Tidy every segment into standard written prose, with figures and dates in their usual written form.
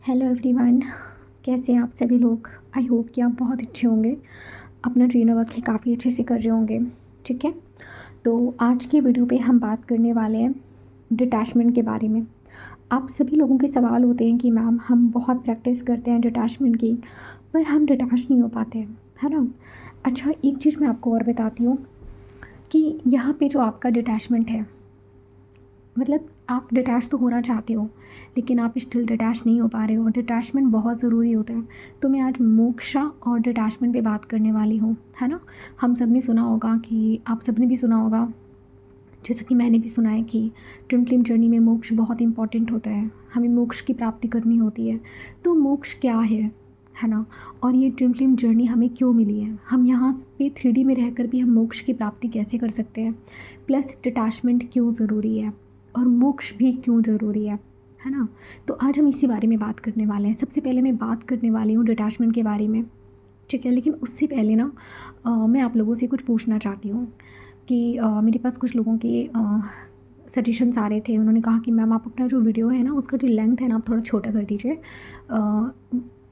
Hello everyone, कैसे हैं आप सभी लोग। आई होप कि आप बहुत अच्छे होंगे, अपना ट्रेनर वर्क काफ़ी अच्छे से कर रहे होंगे। ठीक है, तो आज की वीडियो पे हम बात करने वाले हैं डिटैचमेंट के बारे में। आप सभी लोगों के सवाल होते हैं कि मैम हम बहुत प्रैक्टिस करते हैं डिटैचमेंट की, पर हम डिटैच नहीं हो पाते हैं, है ना। अच्छा, एक चीज़ मैं आपको और बताती हूँ कि यहाँ पे जो आपका डिटैचमेंट है, मतलब आप डिटैच तो होना चाहते हो लेकिन आप स्टिल डिटैच नहीं हो पा रहे हो। डिटैचमेंट बहुत ज़रूरी होता है। तो मैं आज मोक्षा और डिटैचमेंट पे बात करने वाली हूँ, है ना। हम सब ने सुना होगा कि आप सब ने भी सुना होगा, जैसे कि मैंने भी सुना है कि ट्विन फ्लेम जर्नी में मोक्ष बहुत इंपॉर्टेंट होता है। हमें मोक्ष की प्राप्ति करनी होती है। तो मोक्ष क्या है ना। और ये ट्विन फ्लेम जर्नी हमें क्यों मिली है, हम यहाँ पे 3D में रहकर भी हम मोक्ष की प्राप्ति कैसे कर सकते हैं, प्लस डिटैचमेंट क्यों ज़रूरी है और मोक्ष भी क्यों ज़रूरी है ना। तो आज हम इसी बारे में बात करने वाले हैं। सबसे पहले मैं बात करने वाली हूँ डिटैचमेंट के बारे में, ठीक है। लेकिन उससे पहले ना मैं आप लोगों से कुछ पूछना चाहती हूँ कि मेरे पास कुछ लोगों के सजेशंस आ रहे थे। उन्होंने कहा कि मैम आप अपना जो वीडियो है ना उसका जो लेंथ है ना आप थोड़ा छोटा कर दीजिए।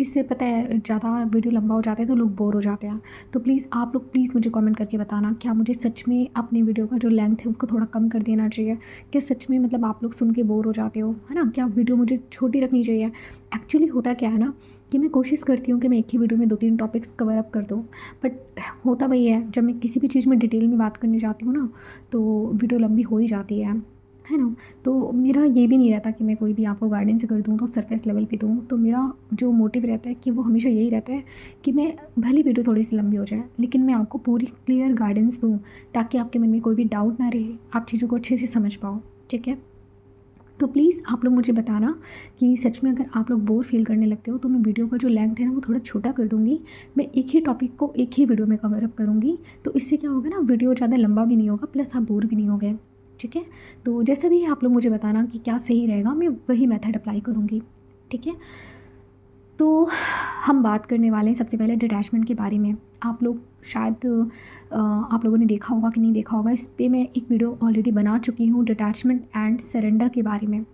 इससे पता है ज़्यादा वीडियो लंबा हो जाता है तो लोग बोर हो जाते हैं। तो प्लीज़ आप लोग प्लीज़ मुझे कमेंट करके बताना, क्या मुझे सच में अपने वीडियो का जो लेंथ है उसको थोड़ा कम कर देना चाहिए। क्या सच में मतलब आप लोग सुन के बोर हो जाते हो, है ना। क्या वीडियो मुझे छोटी रखनी चाहिए। एक्चुअली होता क्या है ना कि मैं कोशिश करती हूँ कि मैं एक ही वीडियो में 2-3 टॉपिक्स कवर अप कर दूँ, बट होता वही है, जब मैं किसी भी चीज़ में डिटेल में बात करने जाती हूँ ना तो वीडियो लंबी हो ही जाती है ना। तो मेरा ये भी नहीं रहता कि मैं कोई भी आपको गाइडेंस कर दूँ तो सरफेस लेवल पे दूँ। तो मेरा जो मोटिव रहता है कि वो हमेशा यही रहता है कि मैं भले वीडियो थोड़ी सी लंबी हो जाए लेकिन मैं आपको पूरी क्लियर गाइडेंस दूँ, ताकि आपके मन में कोई भी डाउट ना रहे, आप चीज़ों को अच्छे से समझ पाओ। ठीक है, तो प्लीज़ आप लोग मुझे बताना कि सच में अगर आप लोग बोर फील करने लगते हो तो मैं वीडियो का जो लेंथ है ना वो थोड़ा छोटा कर दूँगी। मैं एक ही टॉपिक को एक ही वीडियो में कवर अप करूँगी। तो इससे क्या होगा ना, वीडियो ज़्यादा लंबा भी नहीं होगा, प्लस आप बोर भी नहीं होगे। ठीक है, तो जैसा भी आप लोग मुझे बताना कि क्या सही रहेगा, मैं वही मेथड अप्लाई करूँगी। ठीक है, तो हम बात करने वाले हैं सबसे पहले डिटैचमेंट के बारे में। आप लोग शायद आप लोगों ने देखा होगा कि नहीं देखा होगा, इस पे मैं एक वीडियो ऑलरेडी बना चुकी हूँ डिटैचमेंट एंड सरेंडर के बारे में।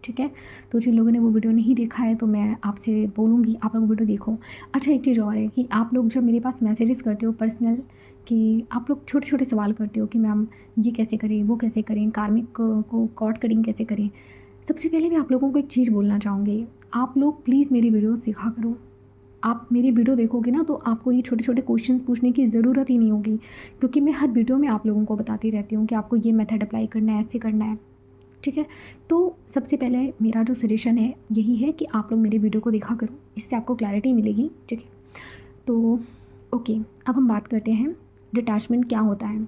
ठीक है, तो जिन लोगों ने वो वीडियो नहीं देखा है तो मैं आपसे बोलूँगी आप लोग वीडियो देखो। अच्छा, एक चीज़ और है कि आप लोग जब मेरे पास मैसेजेस करते हो पर्सनल, कि आप लोग छोटे छोटे सवाल करते हो कि मैम ये कैसे करें, वो कैसे करें, कार्मिक को कॉर्ड कटिंग कैसे करें। सबसे पहले मैं आप लोगों को एक चीज़ बोलना चाहूँगी, आप लोग प्लीज़ मेरी वीडियो देखा करो। आप मेरी वीडियो देखोगे ना तो आपको ये छोटे छोटे क्वेश्चंस पूछने की ज़रूरत ही नहीं होगी, क्योंकि मैं हर वीडियो में आप लोगों को बताती रहती हूँ कि आपको ये मेथड अप्लाई करना है, ऐसे करना है। ठीक है, तो सबसे पहले मेरा जो सजेशन है यही है कि आप लोग मेरी वीडियो को देखा करो, इससे आपको क्लैरिटी मिलेगी। ठीक है, तो ओके, अब हम बात करते हैं डिटैचमेंट क्या होता है।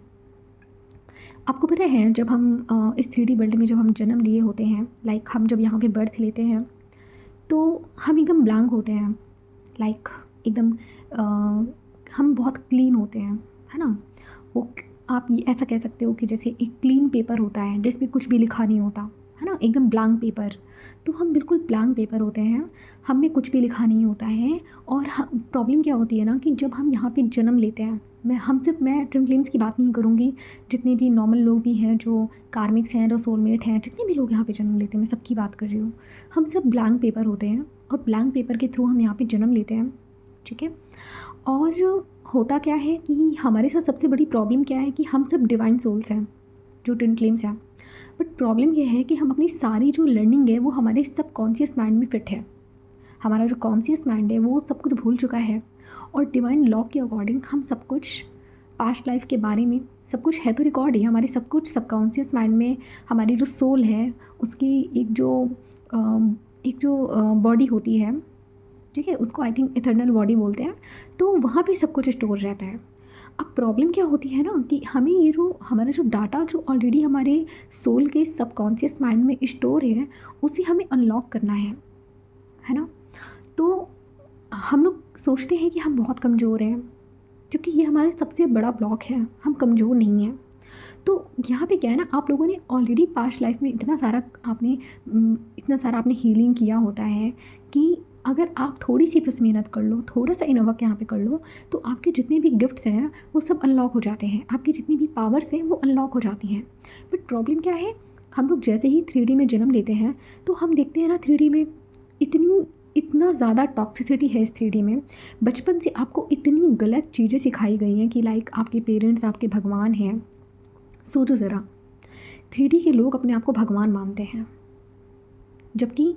आपको पता है जब हम इस 3D वर्ल्ड में जब हम जन्म लिए होते हैं, लाइक हम जब यहाँ पे बर्थ लेते हैं तो हम एकदम ब्लैंक होते हैं, लाइक एकदम हम बहुत क्लीन होते हैं, है ना। वो आप ये ऐसा कह सकते हो कि जैसे एक क्लीन पेपर होता है जिस पे कुछ भी लिखा नहीं होता, है ना, एकदम ब्लैंक पेपर। तो हम बिल्कुल ब्लैंक पेपर होते हैं, हम में कुछ भी लिखा नहीं होता है। और प्रॉब्लम क्या होती है ना कि जब हम यहाँ पे जन्म लेते हैं, मैं ट्विन फ्लेम्स की बात नहीं करूँगी, जितने भी नॉर्मल लोग भी हैं जो कार्मिक्स हैं, जो सोलमेट हैं, जितने भी लोग यहाँ पे जन्म लेते हैं, मैं सबकी बात कर रही हूँ। हम सब ब्लैंक पेपर होते हैं और ब्लैंक पेपर के थ्रू हम यहाँ पे जन्म लेते हैं। ठीक है, और होता क्या है कि हमारे साथ सबसे बड़ी प्रॉब्लम क्या है कि हम सब डिवाइन सोल्स हैं जो ट्विन फ्लेम्स हैं। बट प्रॉब्लम ये है कि हम अपनी सारी जो लर्निंग है वो हमारे सबकॉन्शियस माइंड में फिट है। हमारा जो कॉन्शियस माइंड है वो सब कुछ भूल चुका है, और डिवाइन लॉ के अकॉर्डिंग हम सब कुछ पास्ट लाइफ के बारे में सब कुछ है तो रिकॉर्ड ही हमारे सब कुछ सबकॉन्शियस माइंड में। हमारी जो सोल है उसकी एक जो बॉडी होती है, ठीक है, उसको आई थिंक इटर्नल बॉडी बोलते हैं, तो वहाँ पे सब कुछ स्टोर रहता है। अब प्रॉब्लम क्या होती है ना कि हमें ये जो हमारा जो डाटा जो ऑलरेडी हमारे सोल के सबकॉन्शियस माइंड में स्टोर है उसे हमें अनलॉक करना है ना। तो हम लोग सोचते हैं कि हम बहुत कमज़ोर हैं, क्योंकि ये हमारा सबसे बड़ा ब्लॉक है, हम कमज़ोर नहीं हैं। तो यहाँ पे क्या है ना, आप लोगों ने ऑलरेडी पास्ट लाइफ में इतना सारा आपने हीलिंग किया होता है कि अगर आप थोड़ी सी बस मेहनत कर लो, थोड़ा सा इनर वर्क यहाँ पे कर लो, तो आपके जितने भी गिफ्ट्स हैं वो सब अनलॉक हो जाते हैं, आपकी जितनी भी पावर्स हैं वो अनलॉक हो जाती हैं। बट प्रॉब्लम क्या है, हम लोग जैसे ही 3D में जन्म लेते हैं तो हम देखते हैं ना 3D में इतनी इतना ज़्यादा टॉक्सिसिटी है इस 3D में। बचपन से आपको इतनी गलत चीज़ें सिखाई गई हैं कि लाइक आपके पेरेंट्स आपके भगवान हैं। सोचो ज़रा, 3D के लोग अपने आप को भगवान मानते हैं, जबकि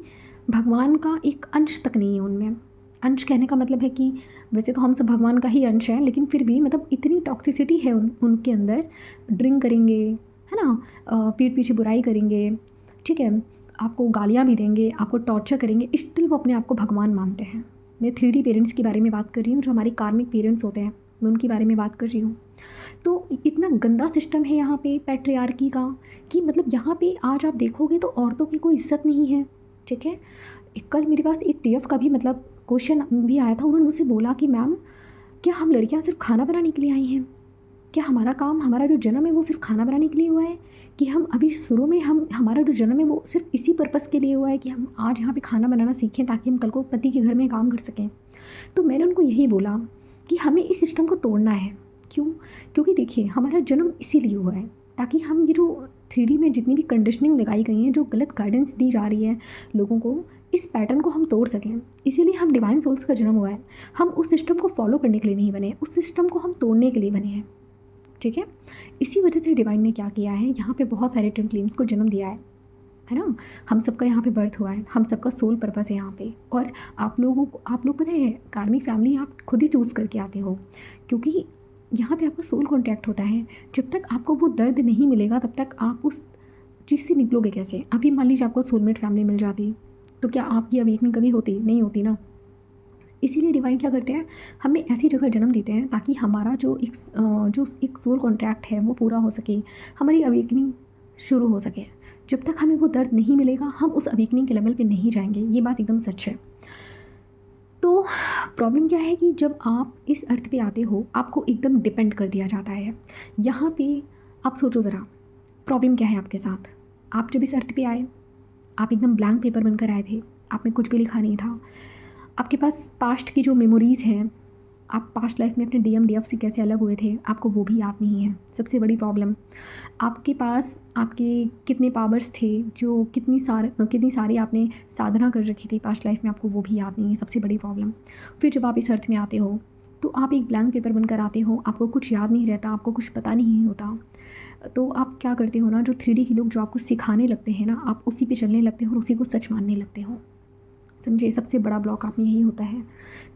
भगवान का एक अंश तक नहीं है उनमें। अंश कहने का मतलब है कि वैसे तो हम सब भगवान का ही अंश हैं, लेकिन फिर भी मतलब इतनी टॉक्सिसिटी है उनके अंदर। ड्रिंक करेंगे, है ना, पीठ पीछे बुराई करेंगे, ठीक है, आपको गालियाँ भी देंगे, आपको टॉर्चर करेंगे, स्टिल वो अपने आप को भगवान मानते हैं। मैं 3D पेरेंट्स के बारे में बात कर रही हूँ, जो हमारे कार्मिक पेरेंट्स होते हैं, मैं उनके बारे में बात कर रही हूँ। तो इतना गंदा सिस्टम है यहाँ पे पैट्रियार्की का कि मतलब यहाँ पे आज आप देखोगे तो औरतों की कोई इज्जत नहीं है, ठीक है। कल मेरे पास एक TF का भी मतलब क्वेश्चन भी आया था। उन्होंने मुझसे बोला कि मैम, क्या हम लड़कियाँ सिर्फ खाना बनाने के लिए आई हैं? क्या हमारा काम, हमारा जो जन्म है वो सिर्फ खाना बनाने के लिए हुआ है? कि हम अभी शुरू में हमारा जो जन्म है वो सिर्फ इसी पर्पज़ के लिए हुआ है कि हम आज यहाँ पे खाना बनाना सीखें ताकि हम कल को पति के घर में काम कर सकें? तो मैंने उनको यही बोला कि हमें इस सिस्टम को तोड़ना है। क्यों? क्योंकि देखिए, हमारा जन्म इसीलिए हुआ है ताकि हम ये जो 3D में जितनी भी कंडीशनिंग लगाई गई हैं, जो गलत गाइडेंस दी जा रही है लोगों को, इस पैटर्न को हम तोड़ सकें। इसीलिए हम डिवाइन सोल्स का जन्म हुआ है। हम उस सिस्टम को फॉलो करने के लिए नहीं बने, उस सिस्टम को हम तोड़ने के लिए बने हैं, ठीक है। इसी वजह से डिवाइन ने क्या किया है, यहाँ पे बहुत सारे ट्विन फ्लेम्स को जन्म दिया है ना। हम सबका यहाँ पे बर्थ हुआ है, हम सबका सोल पर्पस है यहाँ पे। और आप लोग पता है, कार्मिक फैमिली आप खुद ही चूज़ करके आते हो, क्योंकि यहाँ पे आपका सोल कॉन्टैक्ट होता है। जब तक आपको वो दर्द नहीं मिलेगा तब तक आप उस चीज़ से निकलोगे कैसे? अभी मान लीजिए आपको सोलमेट फैमिली मिल जाती, तो क्या आपकी अवेकनिंग कभी होती? नहीं होती ना। इसीलिए डिवाइन क्या करते हैं, हमें ऐसी जगह जन्म देते हैं ताकि हमारा जो एक सोल कॉन्ट्रैक्ट है वो पूरा हो सके, हमारी अवेकनिंग शुरू हो सके। जब तक हमें वो दर्द नहीं मिलेगा, हम उस अवेकनिंग के लेवल पे नहीं जाएंगे। ये बात एकदम सच है। तो प्रॉब्लम क्या है कि जब आप इस अर्थ पे आते हो, आपको एकदम डिपेंड कर दिया जाता है। यहाँ पे आप सोचो ज़रा, प्रॉब्लम क्या है आपके साथ? आप जब इस अर्थ पे आए, आप एकदम ब्लैंक पेपर बनकर आए थे, आप में कुछ भी लिखा नहीं था। आपके पास पास्ट की जो मेमोरीज़ हैं, आप पास्ट लाइफ में अपने DF से कैसे अलग हुए थे, आपको वो भी याद नहीं है। सबसे बड़ी प्रॉब्लम, आपके पास आपके कितने पावर्स थे, जो कितनी सारी आपने साधना कर रखी थी पास्ट लाइफ में, आपको वो भी याद नहीं है। सबसे बड़ी प्रॉब्लम। फिर जब आप इस अर्थ में आते हो तो आप एक ब्लैंक पेपर बनकर आते हो, आपको कुछ याद नहीं रहता, आपको कुछ पता नहीं होता। तो आप क्या करते हो ना, जो 3D के लोग जो आपको सिखाने लगते हैं ना, आप उसी पे चलने लगते हो और उसी को सच मानने लगते हो। समझे? सबसे बड़ा ब्लॉक आप में यही होता है।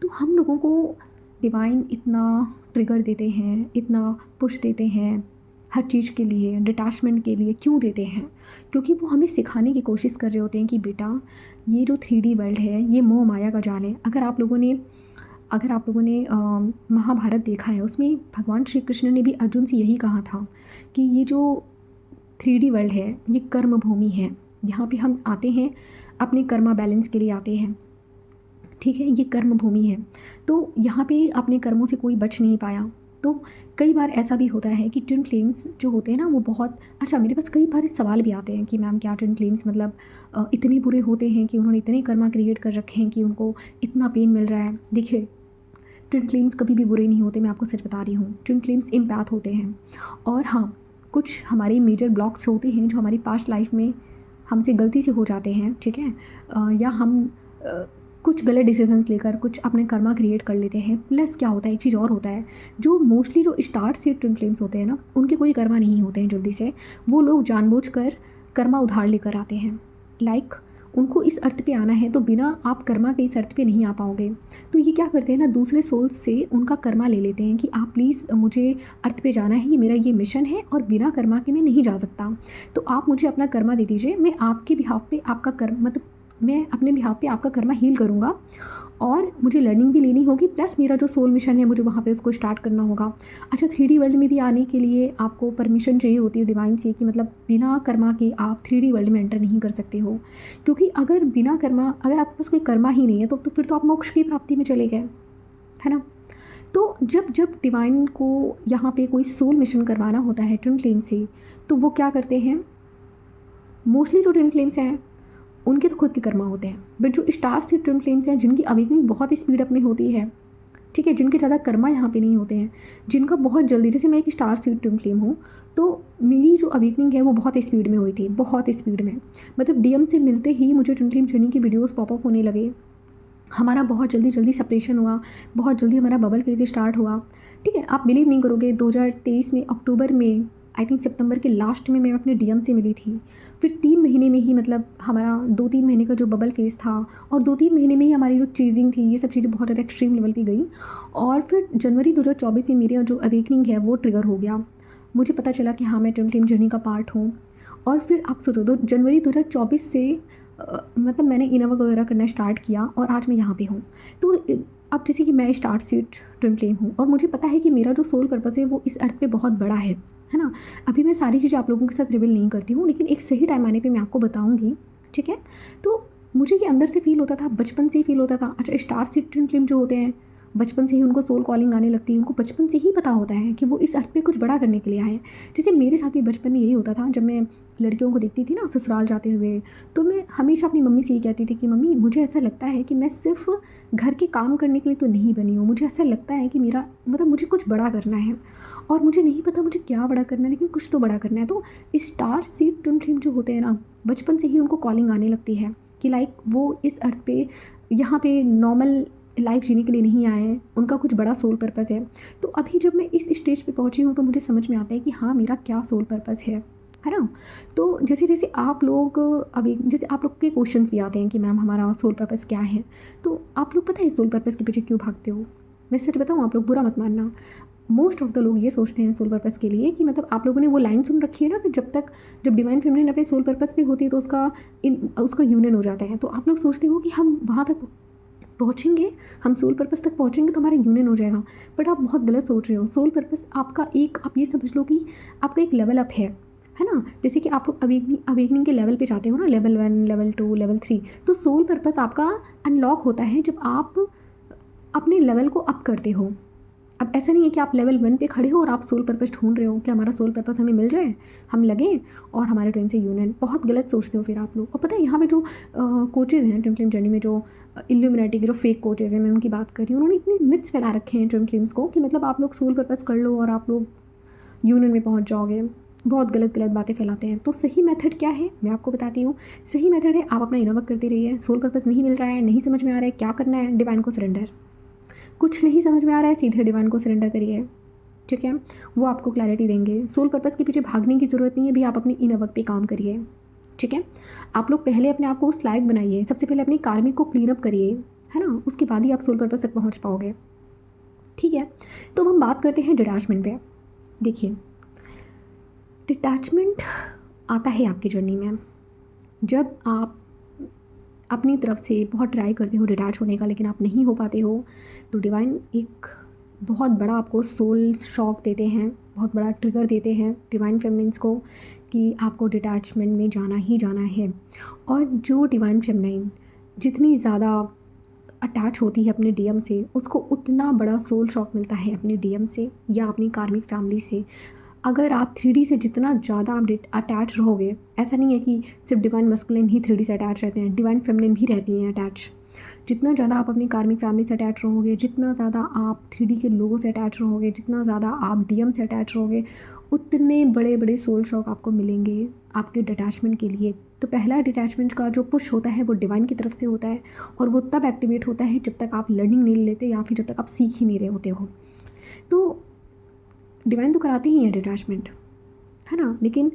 तो हम लोगों को डिवाइन इतना ट्रिगर देते हैं, इतना पुश देते हैं हर चीज़ के लिए, डिटैचमेंट के लिए क्यों देते हैं? क्योंकि वो हमें सिखाने की कोशिश कर रहे होते हैं कि बेटा, ये जो 3D वर्ल्ड है ये मोह माया का जाल है। अगर आप लोगों ने महाभारत देखा है, उसमें भगवान श्री कृष्ण ने भी अर्जुन से यही कहा था कि ये जो 3D वर्ल्ड है ये कर्म भूमि है। यहाँ पे हम आते हैं अपने कर्मा बैलेंस के लिए आते हैं, ठीक है, ये कर्म भूमि है। तो यहाँ पे अपने कर्मों से कोई बच नहीं पाया। तो कई बार ऐसा भी होता है कि ट्विन फ्लेम्स जो होते हैं ना, वो बहुत अच्छा, मेरे पास कई बार सवाल भी आते हैं कि मैम, क्या ट्विन फ्लेम्स मतलब इतने बुरे होते हैं कि उन्होंने इतने कर्मा क्रिएट कर रखे हैं कि उनको इतना पेन मिल रहा है? देखिए, ट्विन फ्लेम्स कभी भी बुरे नहीं होते, मैं आपको सच बता रही हूँ। ट्विन फ्लेम्स इम्पैथ होते हैं। और हाँ, कुछ हमारे मेजर ब्लॉक्स होते हैं जो हमारी पास्ट लाइफ में हमसे गलती से हो जाते हैं, ठीक है, या हम कुछ गलत डिसीजंस लेकर कुछ अपने कर्मा क्रिएट कर लेते हैं। प्लस क्या होता है, एक चीज़ और होता है, जो मोस्टली जो स्टार्ट से ट्विन फ्लेम्स होते हैं ना, उनके कोई कर्मा नहीं होते हैं जल्दी से। वो लोग जानबूझकर कर्मा उधार लेकर आते हैं। लाइक उनको इस अर्थ पे आना है तो बिना आप कर्मा के इस अर्थ पे नहीं आ पाओगे। तो ये क्या करते हैं ना, दूसरे सोल्स से उनका कर्मा ले लेते हैं कि आप प्लीज़ मुझे अर्थ पे जाना है, ये मेरा ये मिशन है और बिना कर्मा के मैं नहीं जा सकता। तो आप मुझे अपना कर्मा दे दीजिए, मैं आपके बिहाफ पे आपका कर्म मतलब मैं अपने बिहाफ पे आपका कर्मा हील करूँगा और मुझे लर्निंग भी लेनी होगी, प्लस मेरा जो सोल मिशन है मुझे वहाँ पे उसको स्टार्ट करना होगा। अच्छा, 3D वर्ल्ड में भी आने के लिए आपको परमिशन चाहिए होती है डिवाइन से कि मतलब बिना कर्मा के आप 3D वर्ल्ड में एंटर नहीं कर सकते हो। क्योंकि अगर बिना कर्मा, अगर आपके पास कोई कर्मा ही नहीं है तो फिर तो आप मोक्ष की प्राप्ति में चले गए, है ना। तो जब डिवाइन को यहाँ पे कोई सोल मिशन करवाना होता है ट्विन फ्लेम से, तो वो क्या करते हैं, मोस्टली जो ट्विन फ्लेम्स हैं उनके तो खुद के कर्मा होते हैं, बट जो स्टार से ट्विन फ्लेम्स हैं जिनकी अवेकनिंग बहुत स्पीड अप में होती है, ठीक है, जिनके ज़्यादा कर्मा यहाँ पे नहीं होते हैं, जिनका बहुत जल्दी, जैसे मैं एक स्टार से ट्विन फ्लेम हूँ, तो मेरी जो अवेकनिंग है वो बहुत स्पीड में हुई थी, बहुत स्पीड में। मतलब DM से मिलते ही मुझे ट्विन फ्लेम जर्नी की वीडियोज़ पॉपअप होने लगे हमारा बहुत जल्दी जल्दी सेपरेशन हुआ, बहुत जल्दी हमारा बबल फेज स्टार्ट हुआ। ठीक है, आप बिलीव नहीं करोगे, 2023 में अक्टूबर में, आई थिंक सितंबर के लास्ट में मैं अपने डीएम से मिली थी। फिर 3 महीने में ही, मतलब हमारा 2-3 महीने का जो बबल फेज़ था, और 2-3 महीने में ही हमारी जो चीज़िंग थी, ये सब चीज़ें बहुत ज़्यादा एक्सट्रीम लेवल पे गई। और फिर जनवरी 2024 में मेरे जो अवेकनिंग है वो ट्रिगर हो गया। मुझे पता चला कि हाँ, मैं ट्विन फ्लेम जर्नी का पार्ट हूँ। और फिर आप सोचो, जनवरी 2024 से मतलब मैंने इनवर्क वगैरह करना स्टार्ट किया और आज मैं यहाँ पे हूँ। तो अब जैसे कि मैं स्टार सीड ट्विन फ्लेम हूँ और मुझे पता है कि मेरा जो सोल पर्पज़ है वो इस अर्थ पे बहुत बड़ा है ना। अभी मैं सारी चीज़ें आप लोगों के साथ रिवील नहीं करती हूँ, लेकिन एक सही टाइम आने पे मैं आपको बताऊँगी, ठीक है। तो मुझे ये अंदर से फ़ील होता था, बचपन से ही फ़ील होता था। अच्छा, स्टार सीड ट्विन फ्लेम जो होते हैं, बचपन से ही उनको सोल कॉलिंग आने लगती है, उनको बचपन से ही पता होता है कि वो इस अर्थ पे कुछ बड़ा करने के लिए आए हैं। जैसे मेरे साथ भी बचपन में यही होता था, जब मैं लड़कियों को देखती थी ना ससुराल जाते हुए, तो मैं हमेशा अपनी मम्मी से ये कहती थी कि मम्मी, मुझे ऐसा लगता है कि मैं सिर्फ घर के काम करने के लिए तो नहीं बनी हूँ, मुझे ऐसा लगता है कि मेरा मतलब मुझे कुछ बड़ा करना है। और मुझे नहीं पता मुझे क्या बड़ा करना है, लेकिन कुछ तो बड़ा करना है। तो स्टार सीड ट्विन फ्लेम जो होते हैं ना, बचपन से ही उनको कॉलिंग आने लगती है कि लाइक वो इस अर्थ पे, यहाँ पे नॉर्मल लाइफ जीने के लिए नहीं आए हैं, उनका कुछ बड़ा सोल पर्पज़ है। तो अभी जब मैं इस स्टेज पे पहुँची हूँ तो मुझे समझ में आता है कि हाँ, मेरा क्या सोल पर्पज़ है ना। तो जैसे जैसे आप लोग अभी, जैसे आप लोग के क्वेश्चंस भी आते हैं कि मैम हमारा सोल पर्पज़ क्या है, तो आप लोग पता है सोल पर्पज़ के पीछे क्यों भागते हो? मैं सच बताऊँ, आप लोग बुरा मत मानना, मोस्ट ऑफ द लोग ये सोचते हैं सोल पर्पज़ के लिए कि मतलब आप लोगों ने वो लाइन सुन रखी है ना कि जब डिवाइन फेमिनिन अपने सोल पर्पज़ पे होती है तो उसका यूनियन हो जाता है। तो आप लोग सोचते हो कि हम वहाँ तक पहुँचेंगे, हम सोल पर्पज़ तक पहुँचेंगे तो हमारा यूनियन हो जाएगा। बट आप बहुत गलत सोच रहे हो। सोल पर्पज़ आपका एक, आप ये समझ लो कि आपका एक लेवल अप है ना। जैसे कि आप लोग अवेकनिंग के लेवल पे जाते हो ना, लेवल 1, लेवल 2, लेवल 3, तो सोल पर्पज़ आपका अनलॉक होता है जब आप अपने लेवल को अप करते हो। अब ऐसा नहीं है कि आप लेवल 1 पे खड़े हो और आप सोल पर्पज़ ढूँढ रहे हो कि हमारा सोल पर्पज़ हमें मिल जाए, हम लगें और हमारे ट्विन से यूनियन। बहुत गलत सोचते हो फिर आप लोग। और पता है, यहाँ पे जो कोचेज़ हैं ट्विन फ्लेम जर्नी में, जो इल्यूमिनाटी के जो फेक कोचेज़ हैं, मैं उनकी बात कर रही हूँ, उन्होंने इतने मिथ्स फैला रखे हैं ट्विन फ्लेम्स को कि मतलब आप लोग सोल पर्पज़ कर लो और आप लोग यूनियन में पहुँच जाओगे। बहुत गलत गलत बातें फैलाते हैं। तो सही मेथड क्या है, मैं आपको बताती हूँ। सही मेथड है, आप अपना इनर वर्क करते रहिए। सोल पर्पज़ नहीं मिल रहा है, नहीं समझ में आ रहा है क्या करना है, डिवाइन को सरेंडर। कुछ नहीं समझ में आ रहा है, सीधे डिवाइन को सरेंडर करिए, ठीक है। वो आपको क्लैरिटी देंगे। सोल पर्पज़ के पीछे भागने की ज़रूरत नहीं है, भी आप अपनी इनर वर्क पे काम करिए, ठीक है। आप लोग पहले अपने आप को उस लायक बनाइए, सबसे पहले अपनी कार्मिक को क्लीन अप करिए, है ना। उसके बाद ही आप सोल पर्पज़ तक पहुँच पाओगे, ठीक है। तो हम बात करते हैं डिटैचमेंट पे। देखिए, डिटैचमेंट आता है आपकी जर्नी में जब आप अपनी तरफ से बहुत ट्राई करते हो डिटैच होने का, लेकिन आप नहीं हो पाते हो। तो डिवाइन एक बहुत बड़ा आपको सोल शॉक देते हैं, बहुत बड़ा ट्रिगर देते हैं डिवाइन फेमिनिन्स को कि आपको डिटैचमेंट में जाना ही जाना है। और जो डिवाइन फेमिनिन जितनी ज़्यादा अटैच होती है अपने डीएम से, उसको उतना बड़ा सोल शॉक मिलता है अपने डीएम से या अपनी कार्मिक फैमिली से। अगर आप 3D से जितना ज़्यादा आप अटैच रहोगे, ऐसा नहीं है कि सिर्फ डिवाइन मस्कुलिन ही 3D से अटैच रहते हैं, डिवाइन फेमिनिन भी रहती हैं अटैच। जितना ज़्यादा आप अपनी कार्मिक फैमिली से अटैच रहोगे, जितना ज़्यादा आप 3D के लोगों से अटैच रहोगे, जितना ज़्यादा आप डीएम से अटैच रहोगे, उतने बड़े बड़े सोल शॉक आपको मिलेंगे आपके डिटैचमेंट के लिए। तो पहला डिटैचमेंट का जो पुश होता है वो डिवाइन की तरफ से होता है, और वो तब एक्टिवेट होता है जब तक आप लर्निंग नहीं लेते या फिर जब तक आप सीख ही नहीं रहे होते हो। तो डिवाइन तो कराते ही हैं डिटैचमेंट, है ना, लेकिन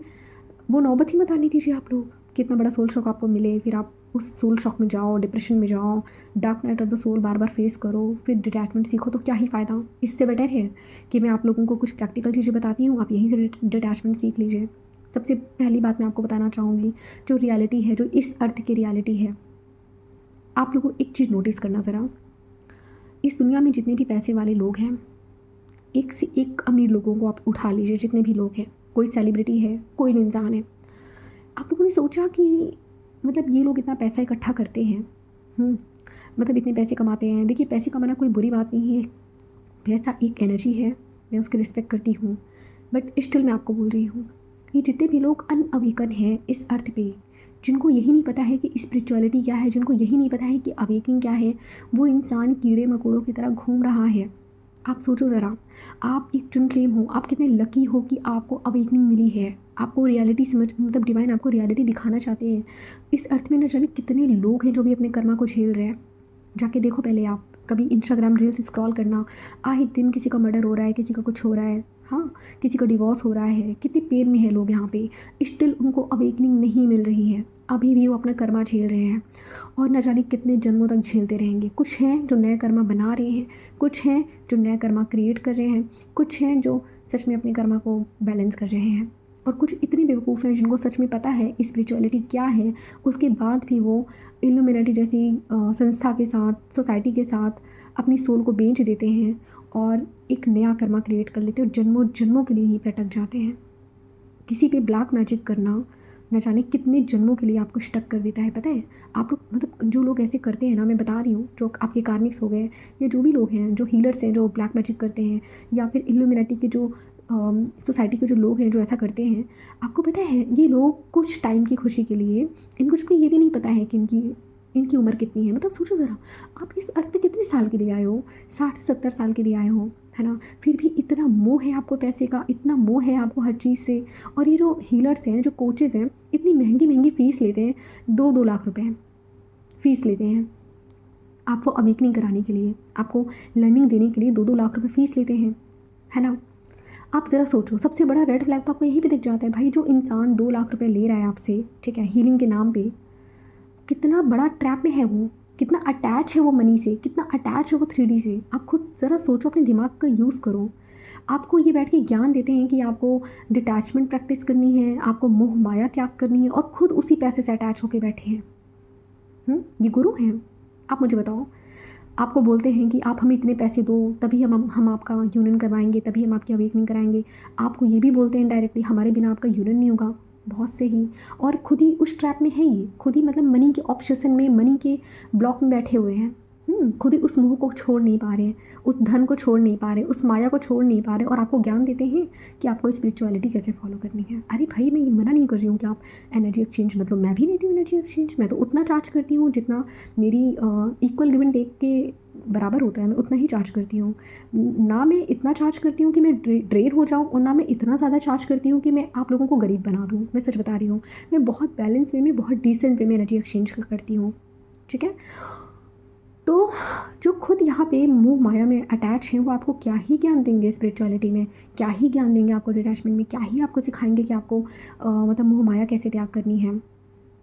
वो नौबत ही मत आने दीजिए आप लोग कि इतना बड़ा सोल शॉक आपको मिले, फिर आप उस सोल शॉक में जाओ, डिप्रेशन में जाओ, dark night of the soul बार बार फेस करो, फिर डिटैचमेंट सीखो, तो क्या ही फ़ायदा। इससे बेटर है कि मैं आप लोगों को कुछ प्रैक्टिकल चीज़ें बताती हूँ, आप यहीं से डिटैचमेंट सीख लीजिए। सबसे पहली बात मैं आपको बताना चाहूँगी, जो रियलिटी है, जो इस अर्थ की रियलिटी है, आप लोगों को एक चीज़ नोटिस करना ज़रा। इस दुनिया में जितने भी पैसे वाले लोग हैं, एक से एक अमीर लोगों को आप उठा लीजिए, जितने भी लोग हैं, कोई सेलिब्रिटी है, कोई भी इंसान है, आप लोगों ने सोचा कि मतलब ये लोग इतना पैसा इकट्ठा करते हैं, मतलब इतने पैसे कमाते हैं। देखिए, पैसे कमाना कोई बुरी बात नहीं है, पैसा एक एनर्जी है, मैं उसकी रिस्पेक्ट करती हूँ, बट स्टिल मैं आपको बोल रही हूँ, ये जितने भी लोग अनअवेकन हैं इस अर्थ पे, जिनको यही नहीं पता है कि स्पिरिचुअलिटी क्या है, जिनको यही नहीं पता है कि अवेकिंग क्या है, वो इंसान कीड़े मकोड़ों की तरह घूम रहा है। आप सोचो ज़रा, आप एक ट्विन फ्लेम हो, आप कितने लकी हो कि आपको अवेकनिंग मिली है, आपको रियलिटी समझ, मतलब डिवाइन आपको रियलिटी दिखाना चाहते हैं। इस अर्थ में न जाने कितने लोग हैं जो भी अपने कर्मा को झेल रहे हैं, जाके देखो पहले आप, कभी इंस्टाग्राम रील्स स्क्रॉल करना, आए दिन किसी का मर्डर हो रहा है, किसी का कुछ हो रहा है, हाँ, किसी का डिवोर्स हो रहा है, कितने पेन में है लोग यहाँ पे, स्टिल उनको अवेकनिंग नहीं मिल रही है, अभी भी वो अपना कर्मा झेल रहे हैं और न जाने कितने जन्मों तक झेलते रहेंगे। कुछ हैं जो नया कर्मा बना रहे हैं, कुछ हैं जो नया कर्मा क्रिएट कर रहे हैं, कुछ हैं जो सच में अपने कर्मा को बैलेंस कर रहे हैं, और कुछ इतने बेवकूफ़ हैं जिनको सच में पता है स्पिरिचुअलिटी क्या है, उसके बाद भी वो इल्यूमिनाटी जैसी संस्था के साथ, सोसाइटी के साथ अपनी सोल को बेच देते हैं और एक नया कर्मा क्रिएट कर लेते हैं और जन्मों जन्मों के लिए ही भटक जाते हैं। किसी पे ब्लैक मैजिक करना न जाने कितने जन्मों के लिए आपको स्टक कर देता है, पता है। आप लोग मतलब जो लोग ऐसे करते हैं ना, मैं बता रही हूँ, जो आपके कार्मिक्स हो गए या जो भी लोग हैं, जो हीलर्स हैं, जो ब्लैक मैजिक करते हैं, या फिर इल्यूमिनाटी के जो सोसाइटी के जो लोग हैं जो ऐसा करते हैं, आपको पता है ये लोग कुछ टाइम की खुशी के लिए, इनको जबकि ये भी नहीं पता है कि इनकी इनकी उम्र कितनी है। मतलब सोचो ज़रा, आप इस अर्थ पे कितने साल के लिए आए हो, 60 से 70 साल के लिए आए हो, है ना। फिर भी इतना मोह है आपको पैसे का, इतना मोह है आपको हर चीज़ से। और ये जो हीलर्स हैं, जो कोचेज़ हैं, इतनी महंगी महंगी फ़ीस लेते हैं, 2-2 लाख रुपए फ़ीस लेते हैं आपको अवेकनिंग कराने के लिए, आपको लर्निंग देने के लिए 2-2 लाख रुपए फ़ीस लेते हैं, है ना। आप ज़रा सोचो, सबसे बड़ा रेड फ्लैग तो आपको यहीं पे दिख जाता है भाई। जो इंसान 2 लाख रुपए ले रहा है आपसे, ठीक है, हीलिंग के नाम पे, कितना बड़ा ट्रैप में है वो, कितना अटैच है वो मनी से, कितना अटैच है वो 3D से। आप खुद ज़रा सोचो, अपने दिमाग का यूज़ करो। आपको ये बैठ के ज्ञान देते हैं कि आपको डिटैचमेंट प्रैक्टिस करनी है, आपको मोह माया त्याग करनी है, और खुद उसी पैसे से अटैच होके बैठे हैं। ये गुरु हैं। आप मुझे बताओ, आपको बोलते हैं कि आप हमें इतने पैसे दो तभी हम आपका यूनियन करवाएंगे, तभी हम आपकी अवेकनिंग कराएंगे। आपको ये भी बोलते हैं डायरेक्टली, हमारे बिना आपका यूनियन नहीं होगा। बहुत से ही, और खुद ही उस ट्रैप में है, ये खुद ही मतलब मनी के ऑब्सेशन में, मनी के ब्लॉक में बैठे हुए हैं। खुद ही उस मोह को छोड़ नहीं पा रहे हैं, उस धन को छोड़ नहीं पा रहे, उस माया को छोड़ नहीं पा रहे, और आपको ज्ञान देते हैं कि आपको स्पिरिचुअलिटी कैसे फॉलो करनी है। अरे भाई, मैं ये मना नहीं कर रही हूँ कि आप एनर्जी एक्सचेंज, मतलब मैं भी देती हूँ एनर्जी एक्सचेंज, मैं तो उतना चार्ज करती हूँ जितना मेरी इक्वल गिव एंड टेक के बराबर होता है, मैं उतना ही चार्ज करती हूँ। ना मैं इतना चार्ज करती हूँ कि मैं ड्रेन हो जाऊँ, और ना मैं इतना ज़्यादा चार्ज करती हूँ कि मैं आप लोगों को गरीब बना दूँ। मैं सच बता रही हूँ, मैं बहुत बैलेंस वे में, बहुत डिसेंट वे में एनर्जी एक्सचेंज करती हूँ, ठीक है। तो जो खुद यहाँ पे मोह माया में अटैच हैं, वो आपको क्या ही ज्ञान देंगे स्पिरिचुअलिटी में, क्या ही ज्ञान देंगे आपको डिटैचमेंट में, क्या ही आपको सिखाएंगे कि आपको मतलब मोह माया कैसे त्याग करनी है।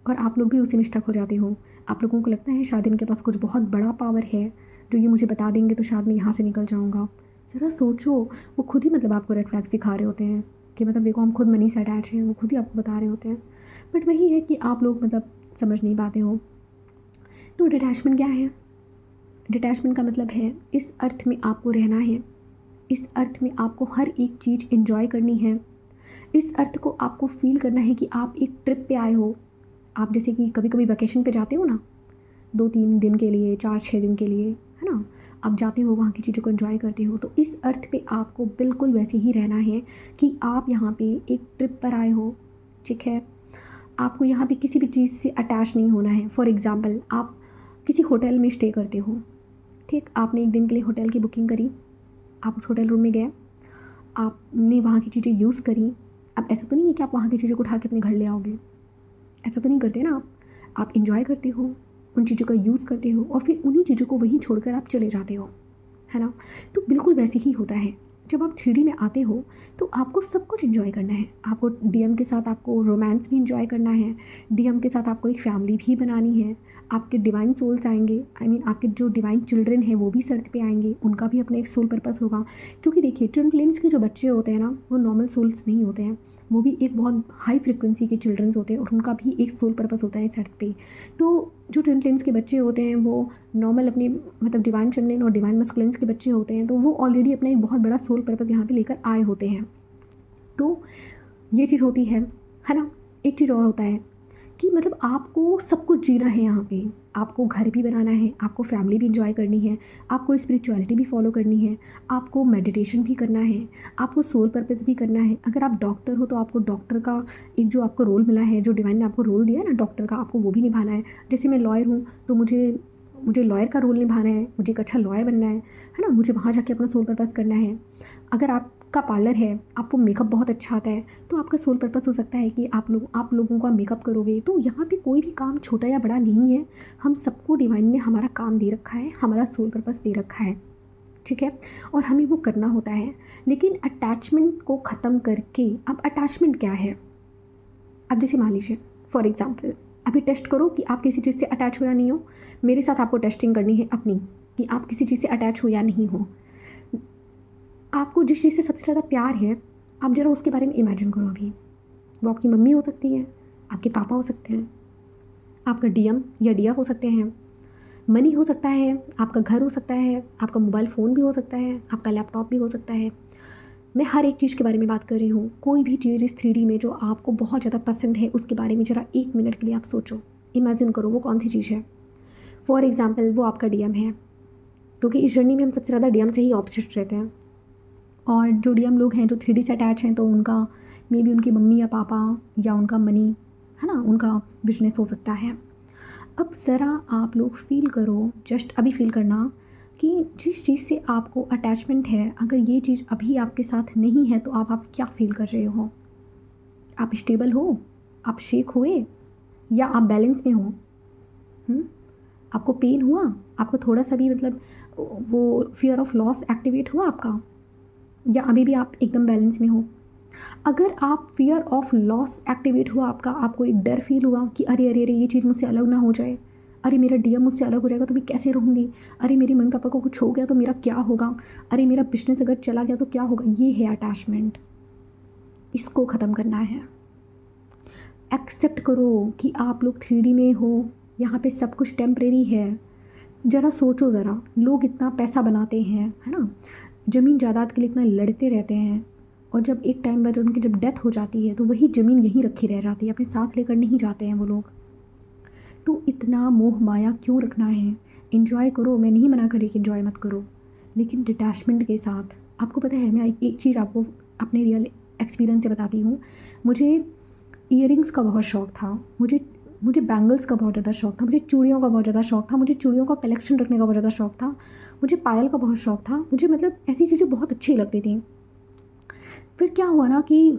और आप लोग भी उसी में स्टक हो जाते हो। आप लोगों को लगता है शायद इनके पास कुछ बहुत बड़ा पावर है जो ये मुझे बता देंगे तो शायद मैं यहाँ से निकल जाऊँगा। ज़रा सोचो, वो खुद ही मतलब आपको रेड फ्लैग सिखा रहे होते हैं कि मतलब देखो हम खुद मनी से अटैच हैं, वो खुद ही आपको बता रहे होते हैं। बट वही है कि आप लोग मतलब समझ नहीं पाते हो। तो डिटैचमेंट क्या है? डिटैचमेंट का मतलब है इस अर्थ में आपको रहना है, इस अर्थ में आपको हर एक चीज़ एंजॉय करनी है, इस अर्थ को आपको फील करना है कि आप एक ट्रिप पे आए हो। आप जैसे कि कभी कभी वैकेशन पे जाते हो ना, 2-3 दिन के लिए, 4-6 दिन के लिए, है ना, आप जाते हो, वहाँ की चीज़ों को एंजॉय करते हो। तो इस अर्थ पे आपको बिल्कुल वैसे ही रहना है कि आप यहाँ पे एक ट्रिप पर आए हो, ठीक है। आपको यहाँ पे किसी भी चीज़ से अटैच नहीं होना है। फॉर एग्ज़ाम्पल, आप किसी होटल में स्टे करते हो, ठीक, आपने एक दिन के लिए होटल की बुकिंग करी, आप उस होटल रूम में गए, आपने वहाँ की चीज़ें यूज़ करी। अब ऐसा तो नहीं है कि आप वहाँ की चीज़ों को उठा के अपने घर ले आओगे, ऐसा तो नहीं करते ना आप इंजॉय करते हो, उन चीज़ों का यूज़ करते हो, और फिर उन्हीं चीज़ों को वहीं छोड़कर आप चले जाते हो, है ना। तो बिल्कुल वैसे ही होता है, जब आप 3D में आते हो तो आपको सब कुछ एंजॉय करना है। आपको डीएम के साथ आपको रोमांस भी एंजॉय करना है, डीएम के साथ आपको एक फैमिली भी बनानी है। आपके डिवाइन सोल्स आएंगे, आई मीन आपके जो डिवाइन चिल्ड्रन हैं वो भी इस अर्थ पे आएंगे, उनका भी अपना एक सोल पर्पस होगा। क्योंकि देखिए, ट्विन फ्लेम्स के जो बच्चे होते हैं ना, वो नॉर्मल सोल्स नहीं होते हैं, वो भी एक बहुत हाई फ्रिक्वेंसी के चिल्ड्रंस होते हैं, और उनका भी एक सोल पर्पस होता है इस अर्थ पे। तो जो ट्विन फ्लेम्स के बच्चे होते हैं वो नॉर्मल अपने मतलब डिवाइन फेमिनिन और डिवाइन मस्कुलिन्स के बच्चे होते हैं, तो वो ऑलरेडी अपना एक बहुत बड़ा सोल पर्पस यहाँ पे लेकर आए होते हैं। तो ये चीज़ होती है ना। एक चीज़ और होता है कि मतलब आपको सब कुछ जीना है यहाँ पे, आपको घर भी बनाना है, आपको फैमिली भी इंजॉय करनी है, आपको स्पिरिचुअलिटी भी फॉलो करनी है, आपको मेडिटेशन भी करना है, आपको सोल पर्पस भी करना है। अगर आप डॉक्टर हो तो आपको डॉक्टर का एक जो आपको रोल मिला है, जो डिवाइन ने आपको रोल दिया है ना डॉक्टर का, आपको वो भी निभाना है। जैसे मैं लॉयर हूँ तो मुझे मुझे लॉयर का रोल निभाना है, मुझे एक अच्छा लॉयर बनना है ना, मुझे वहाँ जाके अपना सोल पर्पस करना है। अगर आप का पार्लर है, आपको मेकअप बहुत अच्छा आता है, तो आपका सोल पर्पस हो सकता है कि आप लोगों का मेकअप करोगे। तो यहाँ पे कोई भी काम छोटा या बड़ा नहीं है, हम सबको डिवाइन ने हमारा काम दे रखा है, हमारा सोल पर्पस दे रखा है, ठीक है, और हमें वो करना होता है। लेकिन अटैचमेंट को ख़त्म करके, अब अटैचमेंट क्या है? अब जैसे मान लीजिए फॉर एग्ज़ाम्पल, अभी टेस्ट करो कि आप किसी चीज़ से अटैच हो या नहीं हो। मेरे साथ आपको टेस्टिंग करनी है अपनी, कि आप किसी चीज़ से अटैच हो या नहीं हो। आपको जिस चीज़ से सबसे ज़्यादा प्यार है, आप ज़रा उसके बारे में इमेजिन करो अभी। वो आपकी मम्मी हो सकती है, आपके पापा हो सकते हैं, आपका डीएम या डीएफ हो सकते हैं, मनी हो सकता है, आपका घर हो सकता है, आपका मोबाइल फ़ोन भी हो सकता है, आपका लैपटॉप भी हो सकता है। मैं हर एक चीज़ के बारे में बात कर रही हूँ। कोई भी चीज़ इस 3D में जो आपको बहुत ज़्यादा पसंद है, उसके बारे में ज़रा 1 मिनट के लिए आप सोचो, इमेजिन करो वो कौन सी चीज़ है। फॉर एग्ज़ाम्पल वो आपका डीएम है, क्योंकि इस जर्नी में हम सबसे ज़्यादा डीएम से ही ऑब्सेस्ड रहते हैं। और जो डीएम लोग हैं जो 3D से अटैच हैं, तो उनका मे बी उनकी मम्मी या पापा या उनका मनी, है ना, उनका बिजनेस हो सकता है। अब ज़रा आप लोग फ़ील करो, जस्ट अभी फ़ील करना कि जिस चीज़ से आपको अटैचमेंट है, अगर ये चीज़ अभी आपके साथ नहीं है, तो आप क्या फ़ील कर रहे हो? आप स्टेबल हो? आप शेक हुए? या आप बैलेंस में हो? आपको पेन हुआ? आपको थोड़ा सा भी मतलब वो फ़ियर ऑफ लॉस एक्टिवेट हुआ आपका? या अभी भी आप एकदम बैलेंस में हो? अगर आप फ़ियर ऑफ लॉस एक्टिवेट हुआ आपका, आपको एक डर फ़ील हुआ कि अरे अरे अरे, ये चीज़ मुझसे अलग ना हो जाए, अरे मेरा डीएम मुझसे अलग हो जाएगा तो मैं कैसे रहूँगी, अरे मेरे मम्मी पापा को कुछ हो गया तो मेरा क्या होगा, अरे मेरा बिजनेस अगर चला गया तो क्या होगा। ये है अटैचमेंट, इसको ख़त्म करना है। एक्सेप्ट करो कि आप लोग 3D में हो, यहाँ पे सब कुछ टेम्परेरी है। ज़रा सोचो, ज़रा लोग इतना पैसा बनाते हैं, है ना, ज़मीन जायदाद के लिए इतना लड़ते रहते हैं, और जब एक टाइम बाद उनकी जब डेथ हो जाती है तो वही ज़मीन यहीं रखी रह जाती है, अपने साथ लेकर नहीं जाते हैं वो लोग। तो इतना मोह माया क्यों रखना है? इन्जॉय करो, मैं नहीं मना कर रही कि इन्जॉय मत करो, लेकिन डिटैचमेंट के साथ। आपको पता है, मैं एक चीज़ आपको अपने रियल एक्सपीरियंस से बताती हूँ। मुझे ईयरिंग्स का बहुत शौक़ था, मुझे मुझे बैंगल्स का बहुत ज़्यादा शौक़ था, मुझे चूड़ियों का बहुत ज़्यादा शौक़ था, मुझे चूड़ियों का कलेक्शन रखने का बहुत ज़्यादा शौक़ था, मुझे पायल का बहुत शौक़ था, मुझे मतलब ऐसी चीज़ें बहुत अच्छी लगती थी। फिर क्या हुआ ना कि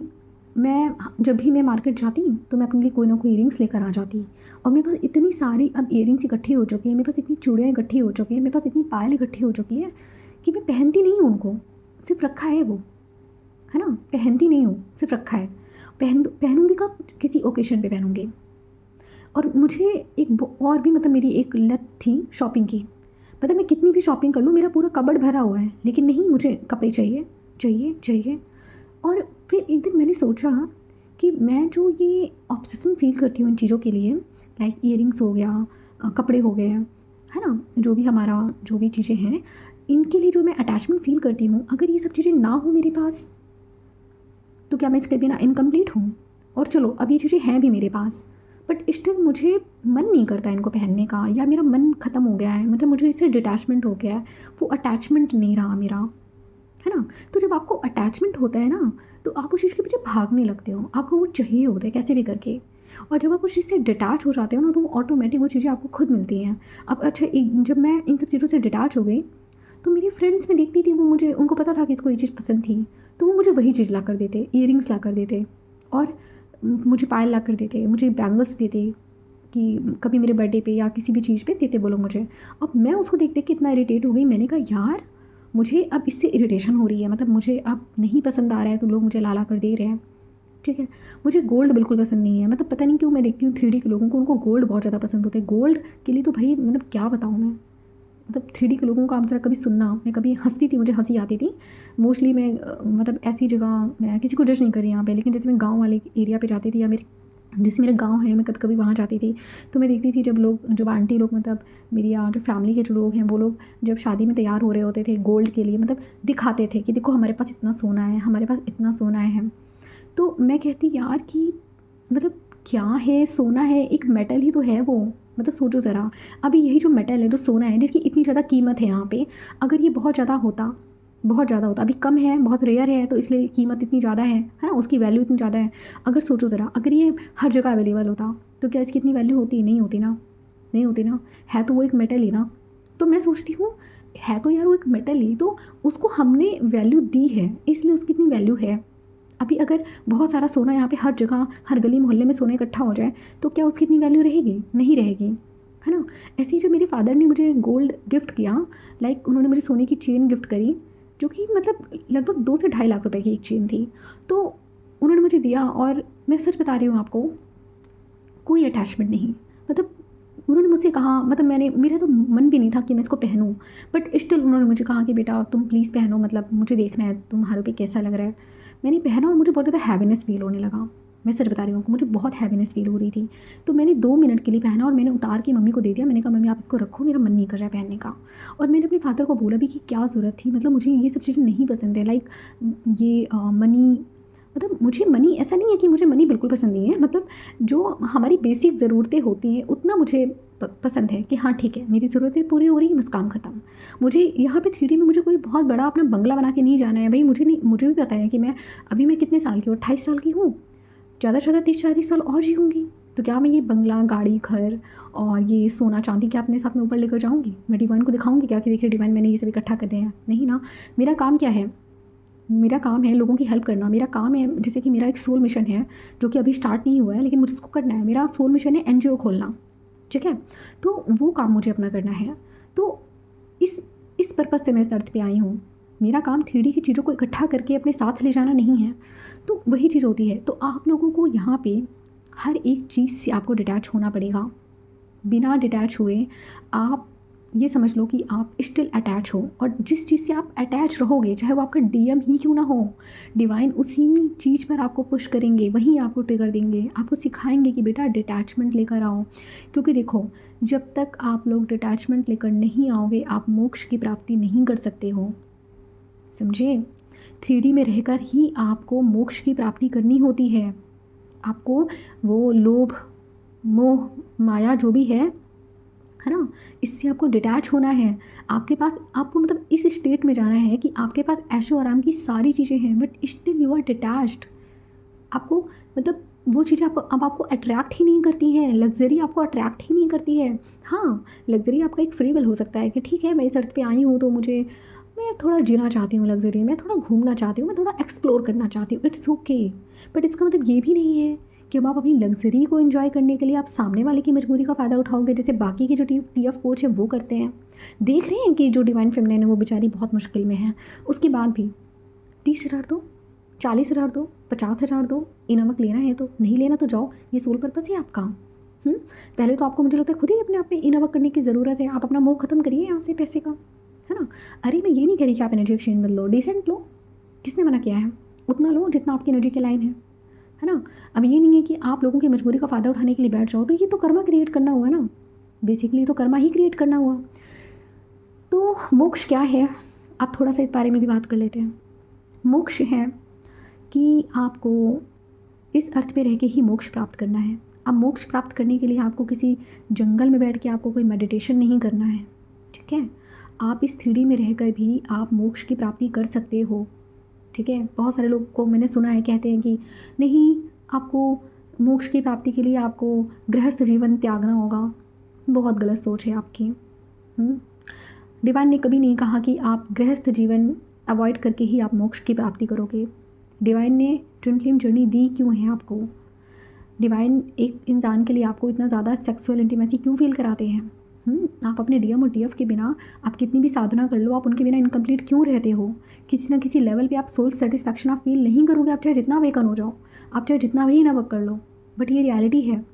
जब भी मैं मार्केट जाती तो मैं अपने लिए कोई ना कोई ईयरिंग्स लेकर आ जाती, और मेरे पास इतनी सारी अब ईयरिंग्स इकट्ठी हो चुकी हैं, मेरे पास इतनी चूड़ियाँ इकट्ठी हो चुकी हैं, मेरे पास इतनी पायल इकट्ठी हो चुकी है कि मैं पहनती नहीं हूँ उनको, सिर्फ रखा है वो, है ना, पहनती नहीं हूँ, सिर्फ रखा है। पहनूंगी कब? किसी ओकेशन पे पहनूंगी। और मुझे और भी मतलब मेरी एक लत थी शॉपिंग की, मतलब मैं कितनी भी शॉपिंग कर लूँ, मेरा पूरा कबर्ड भरा हुआ है, लेकिन नहीं, मुझे कपड़े चाहिए चाहिए चाहिए। और फिर एक दिन मैंने सोचा कि मैं जो ये ऑब्सेशन फ़ील करती हूँ इन चीज़ों के लिए, लाइक ईयरिंग्स हो गया, कपड़े हो गए, है ना, जो भी हमारा जो भी चीज़ें हैं, इनके लिए जो मैं अटैचमेंट फ़ील करती हूँ, अगर ये सब चीज़ें ना हो मेरे पास, तो क्या मैं इसके बिना इनकम्प्लीट हूँ? और चलो अब ये चीज़ें हैं भी मेरे पास, बट स्टिल मुझे मन नहीं करता इनको पहनने का, या मेरा मन ख़त्म हो गया है, मतलब मुझे इससे डिटैचमेंट हो गया है, वो अटैचमेंट नहीं रहा मेरा, है ना। तो जब आपको अटैचमेंट होता है ना, तो आप उस चीज़ के पीछे भागने लगते हो, आपको वो चाहिए होता है कैसे भी करके। और जब आप उस चीज़ से डिटैच हो जाते हो ना, तो वो ऑटोमेटिक वो चीज़ें आपको खुद मिलती हैं। अब अच्छा, एक जब मैं इन सब चीज़ों से डिटैच हो गई, तो मेरी फ्रेंड्स में देखती थी, वो मुझे, उनको पता था कि इसको ये चीज़ पसंद थी, तो वो मुझे वही चीज़ ला कर देते, ईयरिंग्स ला कर देते, और मुझे पायल ला कर देते, मुझे बैंगल्स देते, कि कभी मेरे बर्थडे पे या किसी भी चीज़ पे देते वो लोग मुझे। अब मैं उसको देख देख के इतना इरिटेट हो गई, मैंने कहा यार मुझे अब इससे इरिटेशन हो रही है, मतलब मुझे अब नहीं पसंद आ रहा है तो लोग मुझे ला कर दे रहे हैं, ठीक है। मुझे गोल्ड बिल्कुल पसंद नहीं है, मतलब पता नहीं क्यों मैं देखती हूँ 3D के लोगों को, उनको गोल्ड बहुत ज़्यादा पसंद होता है। गोल्ड के लिए तो भाई मतलब क्या बताऊँ मैं, मतलब 3D के लोगों का आप ज़रा कभी सुनना। मैं कभी हँसती थी, मुझे हँसी आती थी। मोस्टली मैं मतलब ऐसी जगह, मैं किसी को जज नहीं कर रही यहाँ पे, लेकिन जैसे मैं गाँव वाले एरिया पे जाती थी, या जैसे मेरा गाँव है, मैं कभी कभी वहाँ जाती थी, तो मैं देखती थी जब आंटी लोग, मतलब मेरी यहाँ जो फैमिली के जो लोग हैं, वो लोग जब शादी में तैयार हो रहे होते थे गोल्ड के लिए, मतलब दिखाते थे कि देखो हमारे पास इतना सोना है, हमारे पास इतना सोना है। तो मैं कहती यार कि मतलब क्या है, सोना है, एक मेटल ही तो है वो, मतलब सोचो ज़रा। अभी यही जो मेटल है, जो सोना है, जिसकी इतनी ज़्यादा कीमत है यहाँ पे, अगर ये बहुत ज़्यादा होता, बहुत ज़्यादा होता, अभी कम है, बहुत रेयर है, तो इसलिए कीमत इतनी ज़्यादा है ना, उसकी वैल्यू इतनी ज़्यादा है। अगर सोचो ज़रा, अगर ये हर जगह अवेलेबल होता, तो क्या इसकी इतनी वैल्यू होती? नहीं होती ना, नहीं होती ना, है तो वो एक मेटल ही ना। तो मैं सोचती हूँ है तो यार वो एक मेटल ही, तो उसको हमने वैल्यू दी है इसलिए उसकी इतनी वैल्यू है। अभी अगर बहुत सारा सोना यहाँ पे हर जगह हर गली मोहल्ले में सोना इकट्ठा हो जाए तो क्या उसकी इतनी वैल्यू रहेगी? नहीं रहेगी, है ना। ऐसे ही जब मेरे फादर ने मुझे गोल्ड गिफ्ट किया, लाइक उन्होंने मुझे सोने की चेन गिफ्ट करी, जो कि मतलब लगभग 2 से ढाई लाख रुपए की एक चेन थी, तो उन्होंने मुझे दिया। और मैं सच बता रही हूँ आपको, कोई अटैचमेंट नहीं, मतलब उन्होंने मुझसे कहा, मतलब मेरा तो मन भी नहीं था कि मैं इसको पहनूं, बट स्टिल उन्होंने मुझे कहा कि बेटा तुम प्लीज़ पहनो, मतलब मुझे देखना है तुम्हारे पे कैसा लग रहा है। मैंने पहना और मुझे बहुत ज़्यादा हैवीनेस फील होने लगा। मैं सच बता रही हूँ, मुझे बहुत हैवीनेस फील हो रही थी। तो मैंने 2 मिनट के लिए पहना और मैंने उतार के मम्मी को दे दिया। मैंने कहा मम्मी आप इसको रखो, मेरा मन नहीं कर रहा है पहनने का। और मैंने अपने फादर को बोला भी कि क्या ज़रूरत थी, मतलब मुझे ये सब चीज़ें नहीं पसंद है, लाइक ये मनी, मतलब मुझे मनी, ऐसा नहीं है कि मुझे मनी बिल्कुल पसंद नहीं है, मतलब जो हमारी बेसिक ज़रूरतें होती हैं उतना मुझे पसंद है कि हाँ ठीक है मेरी ज़रूरतें पूरी हो रही है, बस काम ख़त्म। मुझे यहाँ पे 3D में मुझे कोई बहुत बड़ा अपना बंगला बना के नहीं जाना है भाई। मुझे भी पता है कि मैं कितने साल की हूँ, 28 साल की हूँ, ज़्यादा से ज़्यादा 30-40 साल और जीऊँगी। तो क्या मैं ये बंगला, गाड़ी, घर और ये सोना चांदी क्या अपने साथ में ऊपर लेकर जाऊँगी? मैं डिवाइन को दिखाऊँगी क्या कि देखिए डिवाइन मैंने ये सब इकट्ठा कर लिया है? नहीं ना। मेरा काम क्या है? मेरा काम है लोगों की हेल्प करना। मेरा काम है, जैसे कि मेरा एक सोल मिशन है जो कि अभी स्टार्ट नहीं हुआ है लेकिन मुझे इसको करना है। मेरा सोल मिशन है एनजीओ खोलना, ठीक है। तो वो काम मुझे अपना करना है। तो इस पर्पज़ से मैं इस अर्थ पे आई हूँ। मेरा काम 3D की चीज़ों को इकट्ठा करके अपने साथ ले जाना नहीं है। तो वही चीज़ होती है। तो आप लोगों को यहाँ पे हर एक चीज़ से आपको डिटैच होना पड़ेगा। बिना डिटैच हुए आप ये समझ लो कि आप स्टिल अटैच हो, और जिस चीज़ से आप अटैच रहोगे चाहे वो आपका डीएम ही क्यों ना हो, डिवाइन उसी चीज़ पर आपको पुश करेंगे, वहीं आपको ट्रिगर देंगे, आपको सिखाएंगे कि बेटा डिटैचमेंट लेकर आओ। क्योंकि देखो, जब तक आप लोग डिटैचमेंट लेकर नहीं आओगे आप मोक्ष की प्राप्ति नहीं कर सकते हो, समझे। 3D में रहकर ही आपको मोक्ष की प्राप्ति करनी होती है। आपको वो लोभ, मोह, माया जो भी है ना, इससे आपको डिटैच होना है। आपके पास, आपको मतलब इस स्टेट में जाना है कि आपके पास ऐशो आराम की सारी चीज़ें हैं but still you are detached. आपको मतलब वो चीज़ें आपको अट्रैक्ट ही नहीं करती हैं। लग्जरी आपको अट्रैक्ट ही नहीं करती है। हाँ, लग्जरी आपका एक फ्री विल हो सकता है कि ठीक है मैं इस अर्थ पे आई हूँ तो मैं थोड़ा जीना चाहती हूँ लग्जरी, मैं थोड़ा घूमना चाहती हूँ, मैं थोड़ा एक्सप्लोर करना चाहती हूँ, इट्स ओके। बट इसका मतलब ये भी नहीं है कि अब आप अपनी लग्जरी को एंजॉय करने के लिए आप सामने वाले की मजबूरी का फ़ायदा उठाओगे, जैसे बाकी के जो TF कोच है वो करते हैं। देख रहे हैं कि जो डिवाइन फेमिनिन है वो बेचारी बहुत मुश्किल में है, उसके बाद भी 30,000 दो, 40,000 दो, 50,000 दो, इनामक लेना है तो, नहीं लेना तो जाओ, ये सोल पर्पस है आपका। पहले तो आपको मुझे लगता है खुद ही अपने आप पे इनामक करने की ज़रूरत है। आप अपना मोह ख़त्म करिए यहाँ से पैसे का, है ना। अरे मैं ये नहीं कह रही कि आप एनर्जी एक्सचेंज मत लो, डिसेंट लो, किसने मना किया है? उतना लो जितना आपकी एनर्जी के लाइन है ना। अब ये नहीं है कि आप लोगों की मजबूरी का फ़ायदा उठाने के लिए बैठ जाओ, तो ये तो कर्मा क्रिएट करना हुआ ना, बेसिकली तो कर्मा ही क्रिएट करना हुआ। तो मोक्ष क्या है, आप थोड़ा सा इस बारे में भी बात कर लेते हैं। मोक्ष है कि आपको इस अर्थ पे रह के ही मोक्ष प्राप्त करना है। अब मोक्ष प्राप्त करने के लिए आपको किसी जंगल में बैठ के आपको कोई मेडिटेशन नहीं करना है, ठीक है। आप इस 3D में रहकर भी आप मोक्ष की प्राप्ति कर सकते हो, ठीक है। बहुत सारे लोग को मैंने सुना है कहते हैं कि नहीं, आपको मोक्ष की प्राप्ति के लिए आपको गृहस्थ जीवन त्यागना होगा। बहुत गलत सोच है आपकी। डिवाइन ने कभी नहीं कहा कि आप गृहस्थ जीवन अवॉइड करके ही आप मोक्ष की प्राप्ति करोगे। डिवाइन ने ट्विन फ्लेम जर्नी दी क्यों है आपको? डिवाइन एक इंसान के लिए आपको इतना ज़्यादा सेक्सुअल इंटीमेसी क्यों फील कराते हैं? आप अपने डीएम और डीएफ के बिना आप कितनी भी साधना कर लो, आप उनके बिना इनकम्प्लीट क्यों रहते हो? किसी ना किसी लेवल पे आप सोल सेटिस्फैक्शन आप फील नहीं करोगे, आप चाहे जितना अवेकन हो जाओ, आप चाहे जितना भी इनवर्क कर लो। बट ये रियलिटी है।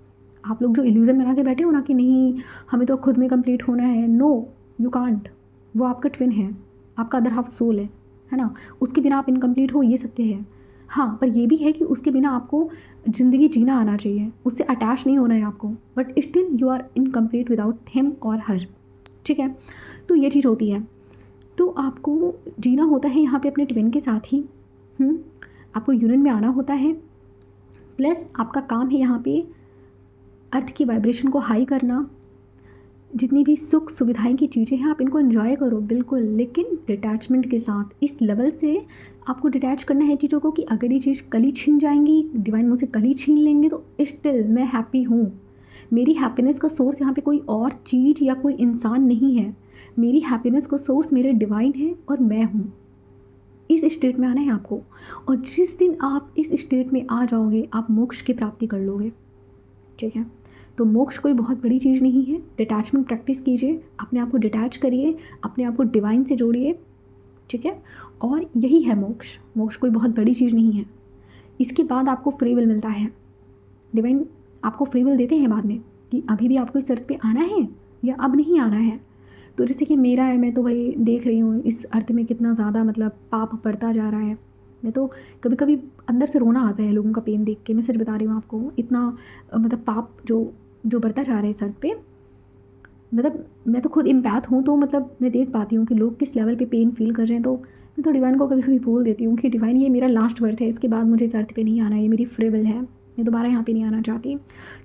आप लोग जो इल्यूज़न बना के बैठे हो ना कि नहीं हमें तो खुद में कंप्लीट होना है, नो यू कांट। वो आपका ट्विन है, आपका अदर हाफ सोल है ना, उसके बिना आप इनकम्प्लीट हो, ये सत्य है। हाँ, पर ये भी है कि उसके बिना आपको ज़िंदगी जीना आना चाहिए, उससे अटैच नहीं होना है आपको, but still you are incomplete without him और हर, ठीक है। तो ये चीज़ होती है। तो आपको जीना होता है यहाँ पे अपने ट्विन के साथ ही, आपको यूनियन में आना होता है। प्लस आपका काम है यहाँ पे अर्थ की वाइब्रेशन को हाई करना। जितनी भी सुख सुविधाएं की चीज़ें हैं आप इनको एंजॉय करो बिल्कुल, लेकिन डिटैचमेंट के साथ। इस लेवल से आपको डिटैच करना है चीज़ों को कि अगर ये चीज़ कल ही छीन जाएंगी, डिवाइन मुझसे कल ही छीन लेंगे, तो स्टिल मैं हैप्पी हूँ, मेरी हैप्पीनेस का सोर्स यहाँ पे कोई और चीज़ या कोई इंसान नहीं है। मेरी हैप्पीनेस का सोर्स मेरे डिवाइन है और मैं हूँ। इस स्टेट में आना है आपको, और जिस दिन आप इस स्टेट में आ जाओगे आप मोक्ष की प्राप्ति कर लोगे। ठीक है, तो मोक्ष कोई बहुत बड़ी चीज़ नहीं है। डिटैचमेंट प्रैक्टिस कीजिए, अपने आप को डिटैच करिए, अपने आप को डिवाइन से जोड़िए। ठीक है, और यही है मोक्ष। मोक्ष कोई बहुत बड़ी चीज़ नहीं है। इसके बाद आपको फ्री विल मिलता है। डिवाइन आपको फ्री विल देते हैं बाद में कि अभी भी आपको इस अर्थ पे आना है या अब नहीं आना है। तो जैसे कि मेरा है, मैं तो भाई देख रही हूँ इस अर्थ में कितना ज़्यादा मतलब पाप बढ़ता जा रहा है। मैं तो कभी कभी अंदर से रोना आता है लोगों का पेन देख के। मैं सच बता रही हूँ आपको, इतना मतलब पाप जो बढ़ता जा रहा है इस अर्थ पे। मतलब मैं तो खुद इम्पैथ हूँ, तो मतलब मैं देख पाती हूँ कि लोग किस लेवल पे पेन फील कर रहे हैं। तो मैं तो डिवाइन को कभी कभी बोल देती हूँ कि डिवाइन ये मेरा लास्ट बर्थ है, इसके बाद मुझे इस अर्थ पे नहीं आना है, ये मेरी फ्री विल है, मैं दोबारा यहाँ पे नहीं आना चाहती।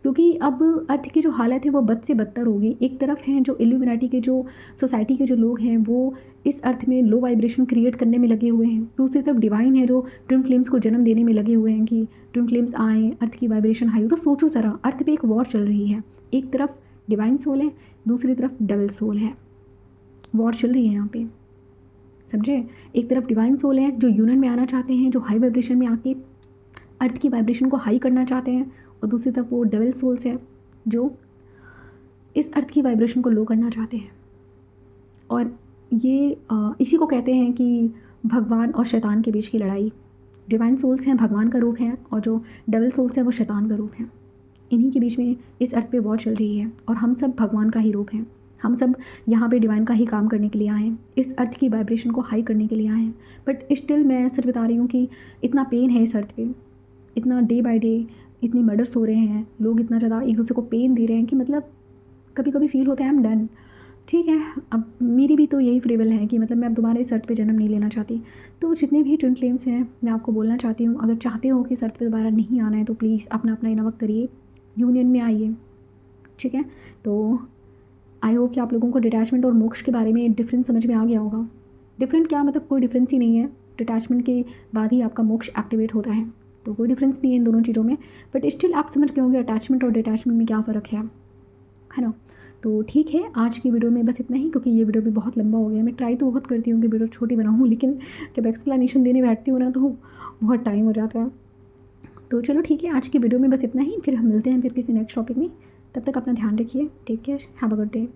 क्योंकि अब अर्थ की जो हालत है वो बद से बदतर होगी। एक तरफ हैं जो इल्यूमिनाटी के जो सोसाइटी के जो लोग हैं वो इस अर्थ में लो वाइब्रेशन क्रिएट करने में लगे हुए हैं। दूसरी तरफ डिवाइन है जो ट्विन फ्लेम्स को जन्म देने में लगे हुए हैं कि ट्विन फ्लेम्स आएँ, अर्थ की वाइब्रेशन हाई हो। तो सोचो ज़रा, अर्थ पे एक वॉर चल रही है। एक तरफ डिवाइन सोल है, दूसरी तरफ डेविल सोल है। वॉर चल रही है यहाँ पे, समझे। एक तरफ डिवाइन सोल है जो यूनियन में आना चाहते हैं, जो हाई वाइब्रेशन में आके अर्थ की वाइब्रेशन को हाई करना चाहते हैं, और दूसरी तरफ वो डेविल सोल्स हैं जो इस अर्थ की वाइब्रेशन को लो करना चाहते हैं। और ये इसी को कहते हैं कि भगवान और शैतान के बीच की लड़ाई। डिवाइन सोल्स हैं, भगवान का रूप हैं, और जो डेविल सोल्स हैं वो शैतान का रूप हैं। इन्हीं के बीच में इस अर्थ पे वॉर चल रही है, और हम सब भगवान का ही रूप हैं। हम सब यहाँ पे डिवाइन का ही काम करने के लिए आए हैं, इस अर्थ की वाइब्रेशन को हाई करने के लिए आए हैं। बट स्टिल मैं सच बता रही हूँ कि इतना पेन है इस अर्थ पे, इतना डे बाय डे इतनी मर्डर्स हो रहे हैं, लोग इतना ज़्यादा एक दूसरे को पेन दे रहे हैं कि मतलब कभी कभी फील होता है आई एम डन। ठीक है, अब मेरी भी तो यही फ्री विल है कि मतलब मैं अब दोबारा इस अर्थ पे जन्म नहीं लेना चाहती। तो जितने भी ट्विन फ्लेम्स हैं मैं आपको बोलना चाहती हूँ, अगर चाहते हो कि इस अर्थ पे दोबारा नहीं आना है तो प्लीज़ अपना अपना इनर वर्क करिए, यूनियन में आइए। ठीक है, तो आई होप कि आप लोगों को डिटैचमेंट और मोक्ष के बारे में डिफरेंस समझ में आ गया होगा। डिफरेंट क्या मतलब, कोई डिफरेंस ही नहीं है। डिटैचमेंट के बाद ही आपका मोक्ष एक्टिवेट होता है, तो कोई डिफरेंस नहीं है इन दोनों चीज़ों में। बट स्टिल आप समझ गए होंगे अटैचमेंट और डिटैचमेंट में क्या फ़र्क है ना। तो ठीक है, आज की वीडियो में बस इतना ही, क्योंकि ये वीडियो भी बहुत लंबा हो गया। मैं ट्राई तो बहुत करती हूँ कि वीडियो छोटी बनाऊँ, लेकिन जब एक्सप्लेनेशन देने बैठती हूँ ना तो बहुत टाइम हो जाता है। तो चलो ठीक है, आज की वीडियो में बस इतना ही, फिर हम मिलते हैं फिर किसी नेक्स्ट टॉपिक में। तब तक अपना ध्यान रखिए, take care, have a good day.